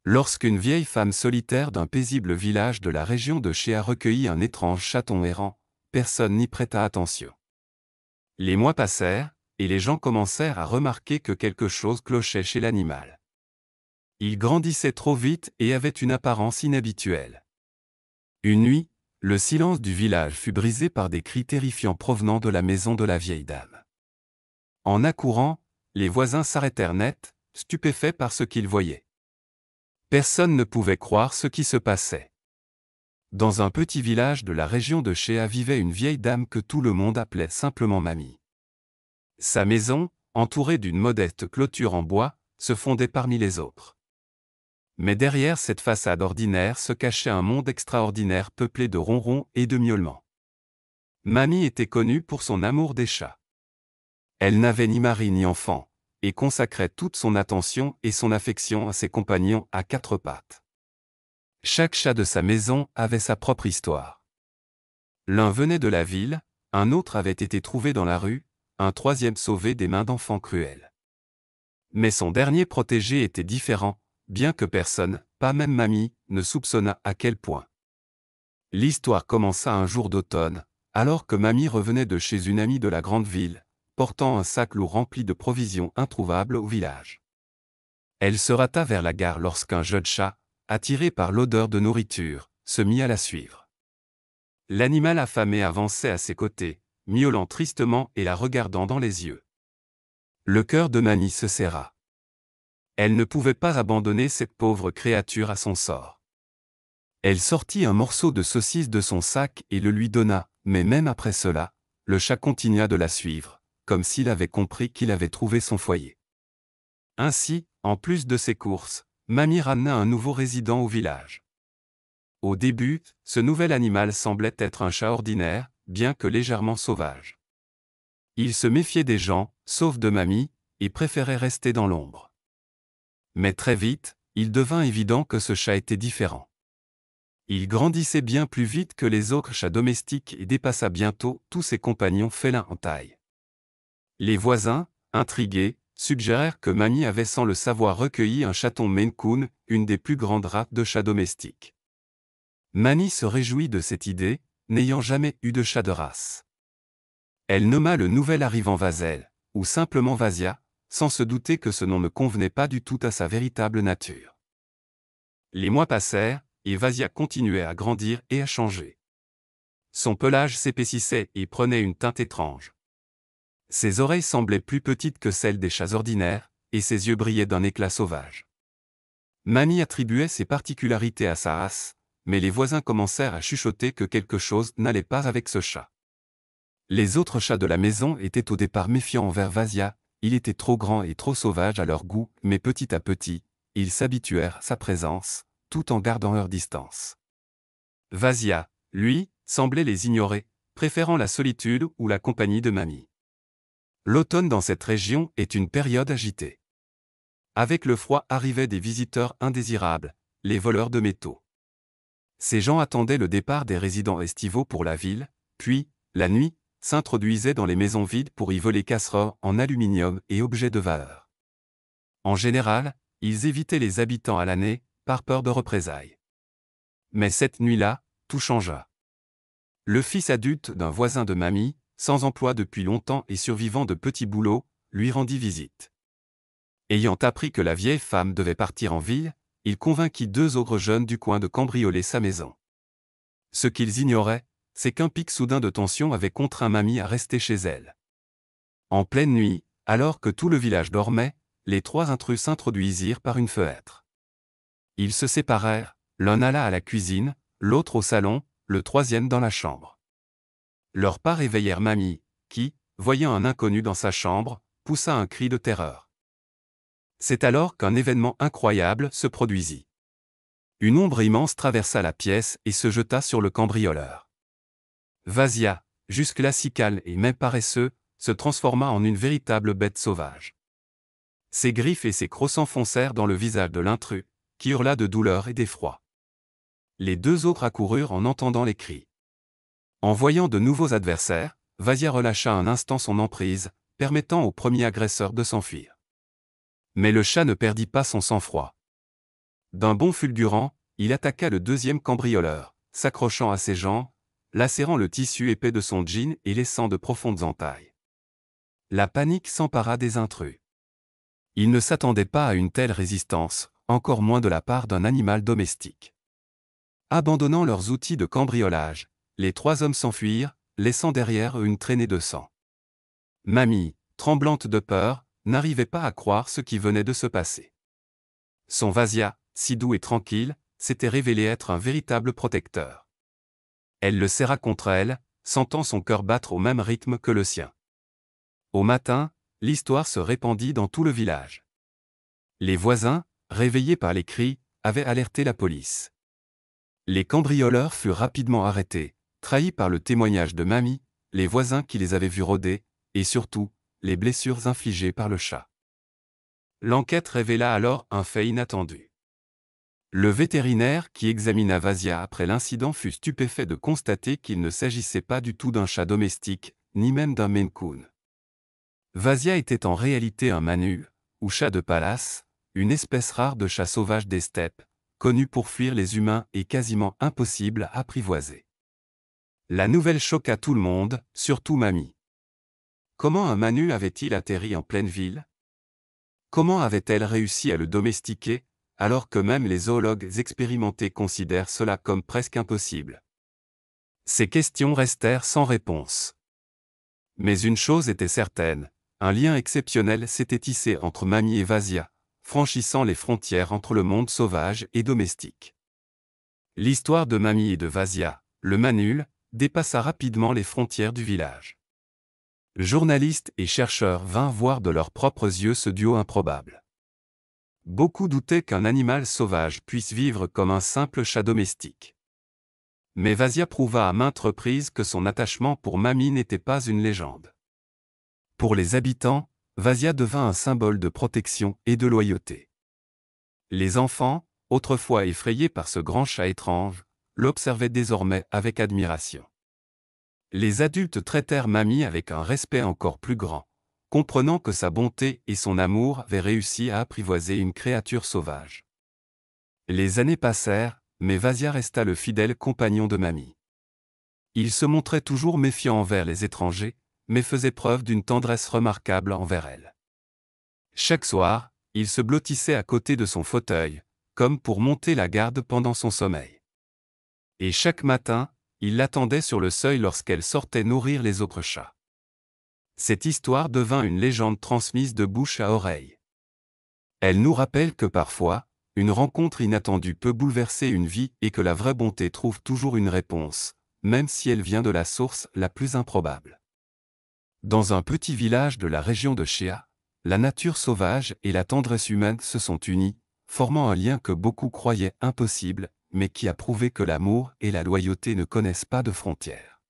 Lorsqu'une vieille femme solitaire d'un paisible village de la région de Chéa recueillit un étrange chaton errant, personne n'y prêta attention. Les mois passèrent, et les gens commencèrent à remarquer que quelque chose clochait chez l'animal. Il grandissait trop vite et avait une apparence inhabituelle. Une nuit, le silence du village fut brisé par des cris terrifiants provenant de la maison de la vieille dame. En accourant, les voisins s'arrêtèrent net, stupéfaits par ce qu'ils voyaient. Personne ne pouvait croire ce qui se passait. Dans un petit village de la région de Chéa vivait une vieille dame que tout le monde appelait simplement Mamie. Sa maison, entourée d'une modeste clôture en bois, se fondait parmi les autres. Mais derrière cette façade ordinaire se cachait un monde extraordinaire peuplé de ronrons et de miaulements. Mamie était connue pour son amour des chats. Elle n'avait ni mari ni enfant, et consacrait toute son attention et son affection à ses compagnons à quatre pattes. Chaque chat de sa maison avait sa propre histoire. L'un venait de la ville, un autre avait été trouvé dans la rue, un troisième sauvé des mains d'enfants cruels. Mais son dernier protégé était différent, bien que personne, pas même Mamie, ne soupçonna à quel point. L'histoire commença un jour d'automne, alors que Mamie revenait de chez une amie de la grande ville, portant un sac lourd rempli de provisions introuvables au village. Elle se rata vers la gare lorsqu'un jeune chat, attiré par l'odeur de nourriture, se mit à la suivre. L'animal affamé avançait à ses côtés, miaulant tristement et la regardant dans les yeux. Le cœur de Mamie se serra. Elle ne pouvait pas abandonner cette pauvre créature à son sort. Elle sortit un morceau de saucisse de son sac et le lui donna, mais même après cela, le chat continua de la suivre, comme s'il avait compris qu'il avait trouvé son foyer. Ainsi, en plus de ses courses, Mamie ramena un nouveau résident au village. Au début, ce nouvel animal semblait être un chat ordinaire, bien que légèrement sauvage. Il se méfiait des gens, sauf de Mamie, et préférait rester dans l'ombre. Mais très vite, il devint évident que ce chat était différent. Il grandissait bien plus vite que les autres chats domestiques et dépassa bientôt tous ses compagnons félins en taille. Les voisins, intrigués, suggérèrent que Mamie avait sans le savoir recueilli un chaton Maine Coon, une des plus grandes races de chats domestiques. Mamie se réjouit de cette idée, n'ayant jamais eu de chat de race. Elle nomma le nouvel arrivant Vazel, ou simplement Vasia, sans se douter que ce nom ne convenait pas du tout à sa véritable nature. Les mois passèrent, et Vasia continuait à grandir et à changer. Son pelage s'épaississait et prenait une teinte étrange. Ses oreilles semblaient plus petites que celles des chats ordinaires, et ses yeux brillaient d'un éclat sauvage. Mamie attribuait ces particularités à sa race, mais les voisins commencèrent à chuchoter que quelque chose n'allait pas avec ce chat. Les autres chats de la maison étaient au départ méfiants envers Vasia, il était trop grand et trop sauvage à leur goût, mais petit à petit, ils s'habituèrent à sa présence, tout en gardant leur distance. Vasia, lui, semblait les ignorer, préférant la solitude ou la compagnie de Mamie. L'automne dans cette région est une période agitée. Avec le froid arrivaient des visiteurs indésirables, les voleurs de métaux. Ces gens attendaient le départ des résidents estivaux pour la ville, puis, la nuit, s'introduisaient dans les maisons vides pour y voler casseroles en aluminium et objets de valeur. En général, ils évitaient les habitants à l'année, par peur de représailles. Mais cette nuit-là, tout changea. Le fils adulte d'un voisin de Mamie, sans emploi depuis longtemps et survivant de petits boulots, lui rendit visite. Ayant appris que la vieille femme devait partir en ville, il convainquit deux ogres jeunes du coin de cambrioler sa maison. Ce qu'ils ignoraient, c'est qu'un pic soudain de tension avait contraint Mamie à rester chez elle. En pleine nuit, alors que tout le village dormait, les trois intrus s'introduisirent par une fenêtre. Ils se séparèrent, l'un alla à la cuisine, l'autre au salon, le troisième dans la chambre. Leurs pas réveillèrent Mamie, qui, voyant un inconnu dans sa chambre, poussa un cri de terreur. C'est alors qu'un événement incroyable se produisit. Une ombre immense traversa la pièce et se jeta sur le cambrioleur. Vasia, jusque-là si calme et même paresseux, se transforma en une véritable bête sauvage. Ses griffes et ses crocs s'enfoncèrent dans le visage de l'intrus, qui hurla de douleur et d'effroi. Les deux autres accoururent en entendant les cris. En voyant de nouveaux adversaires, Vasia relâcha un instant son emprise, permettant au premier agresseur de s'enfuir. Mais le chat ne perdit pas son sang-froid. D'un bond fulgurant, il attaqua le deuxième cambrioleur, s'accrochant à ses jambes, lacérant le tissu épais de son jean et laissant de profondes entailles. La panique s'empara des intrus. Ils ne s'attendaient pas à une telle résistance, encore moins de la part d'un animal domestique. Abandonnant leurs outils de cambriolage, les trois hommes s'enfuirent, laissant derrière eux une traînée de sang. Mamie, tremblante de peur, n'arrivait pas à croire ce qui venait de se passer. Son Vasia, si doux et tranquille, s'était révélé être un véritable protecteur. Elle le serra contre elle, sentant son cœur battre au même rythme que le sien. Au matin, l'histoire se répandit dans tout le village. Les voisins, réveillés par les cris, avaient alerté la police. Les cambrioleurs furent rapidement arrêtés, trahis par le témoignage de Mamie, les voisins qui les avaient vus rôder, et surtout, les blessures infligées par le chat. L'enquête révéla alors un fait inattendu. Le vétérinaire qui examina Vasia après l'incident fut stupéfait de constater qu'il ne s'agissait pas du tout d'un chat domestique, ni même d'un Maine Coon. Vasia était en réalité un manu, ou chat de palace, une espèce rare de chat sauvage des steppes, connu pour fuir les humains et quasiment impossible à apprivoiser. La nouvelle choqua tout le monde, surtout Mamie. Comment un manu avait-il atterri en pleine ville? Comment avait-elle réussi à le domestiquer, alors que même les zoologues expérimentés considèrent cela comme presque impossible? Ces questions restèrent sans réponse. Mais une chose était certaine, un lien exceptionnel s'était tissé entre Mamie et Vasia, franchissant les frontières entre le monde sauvage et domestique. L'histoire de Mamie et de Vasia, le manul, dépassa rapidement les frontières du village. Journalistes et chercheurs vinrent voir de leurs propres yeux ce duo improbable. Beaucoup doutaient qu'un animal sauvage puisse vivre comme un simple chat domestique. Mais Vasia prouva à maintes reprises que son attachement pour Mamie n'était pas une légende. Pour les habitants, Vasia devint un symbole de protection et de loyauté. Les enfants, autrefois effrayés par ce grand chat étrange, l'observaient désormais avec admiration. Les adultes traitèrent Mamie avec un respect encore plus grand, comprenant que sa bonté et son amour avaient réussi à apprivoiser une créature sauvage. Les années passèrent, mais Vasia resta le fidèle compagnon de Mamie. Il se montrait toujours méfiant envers les étrangers, mais faisait preuve d'une tendresse remarquable envers elle. Chaque soir, il se blottissait à côté de son fauteuil, comme pour monter la garde pendant son sommeil. Et chaque matin, il l'attendait sur le seuil lorsqu'elle sortait nourrir les autres chats. Cette histoire devint une légende transmise de bouche à oreille. Elle nous rappelle que parfois, une rencontre inattendue peut bouleverser une vie et que la vraie bonté trouve toujours une réponse, même si elle vient de la source la plus improbable. Dans un petit village de la région de Shea, la nature sauvage et la tendresse humaine se sont unies, formant un lien que beaucoup croyaient impossible, mais qui a prouvé que l'amour et la loyauté ne connaissent pas de frontières.